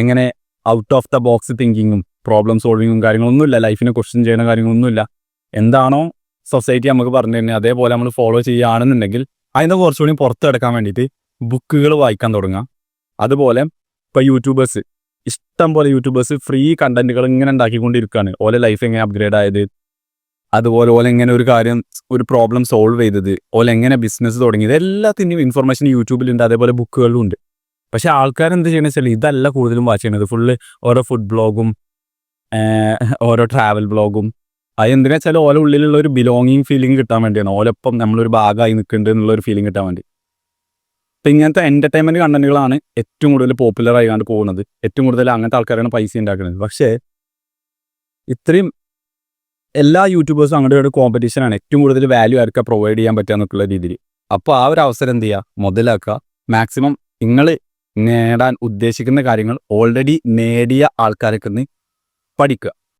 എങ്ങനെ out of the box തിങ്കിങ്ങും problem സോൾവിങ്ങും കാര്യങ്ങളൊന്നുമില്ല, ലൈഫിനെ ക്വസ്റ്റ്യൻ ചെയ്യുന്ന കാര്യങ്ങളൊന്നുമില്ല. എന്താണോ സൊസൈറ്റി നമുക്ക് പറഞ്ഞു തന്നെ അതേപോലെ നമ്മൾ ഫോളോ ചെയ്യുകയാണെന്നുണ്ടെങ്കിൽ അതിന് കുറച്ചുകൂടി പുറത്ത് കിടക്കാൻ വേണ്ടിയിട്ട് ബുക്കുകൾ വായിക്കാൻ തുടങ്ങുക. അതുപോലെ ഇപ്പോൾ യൂട്യൂബേഴ്സ്, ഇഷ്ടം പോലെ യൂട്യൂബേഴ്സ് ഫ്രീ കണ്ടന്റുകൾ ഇങ്ങനെ ഉണ്ടാക്കിക്കൊണ്ടിരിക്കുകയാണ്. ഓലെ ലൈഫ് എങ്ങനെ അപ്ഗ്രേഡ് ആയത്, അതുപോലെ ഓലെ എങ്ങനെ ഒരു പ്രോബ്ലം സോൾവ് ചെയ്തത്, ഓലെ എങ്ങനെ ബിസിനസ് തുടങ്ങിയത്, എല്ലാത്തിൻ്റെയും ഇൻഫർമേഷൻ യൂട്യൂബിലുണ്ട്, അതേപോലെ ബുക്കുകളിലും ഉണ്ട്. പക്ഷെ ആൾക്കാർ എന്ത് ചെയ്യണമെന്ന് വെച്ചാൽ ഇതല്ല കൂടുതലും വാച്ച് ചെയ്യണത്. ഫുള്ള് ഓരോ ഫുഡ് ബ്ലോഗും ഓരോ ട്രാവൽ ബ്ലോഗും. അത് എന്തിനാ വെച്ചാൽ ഓരോ ഉള്ളിലുള്ള ഒരു ബിലോങ്ങിങ് ഫീലിംഗ് കിട്ടാൻ വേണ്ടിയാണ്, ഓലൊപ്പം നമ്മളൊരു ഭാഗമായി നിൽക്കുന്നുണ്ട് എന്നുള്ളൊരു ഫീലിംഗ് കിട്ടാൻ വേണ്ടി. അപ്പം ഇങ്ങനത്തെ എൻ്റർടൈൻമെൻറ്റ് കണ്ടന്റുകളാണ് ഏറ്റവും കൂടുതൽ പോപ്പുലർ ആയിക്കാണ്ട് പോകുന്നത്. ഏറ്റവും കൂടുതൽ അങ്ങനത്തെ ആൾക്കാരാണ് പൈസ ഉണ്ടാക്കുന്നത്. പക്ഷേ ഇത്രയും എല്ലാ യൂട്യൂബേഴ്സും അങ്ങോട്ട് ഒരു കോമ്പറ്റീഷനാണ്, ഏറ്റവും കൂടുതൽ വാല്യൂ ആർക്കാ പ്രൊവൈഡ് ചെയ്യാൻ പറ്റുക എന്നുള്ള രീതിയിൽ. അപ്പോൾ ആ ഒരു അവസരം എന്ത് ചെയ്യുക, മുതലാക്കുക. മാക്സിമം നിങ്ങൾ നേടാൻ ഉദ്ദേശിക്കുന്ന കാര്യങ്ങൾ ഓൾറെഡി നേടിയ ആൾക്കാരൊക്കെ ഒന്ന് പഠിക്കുക.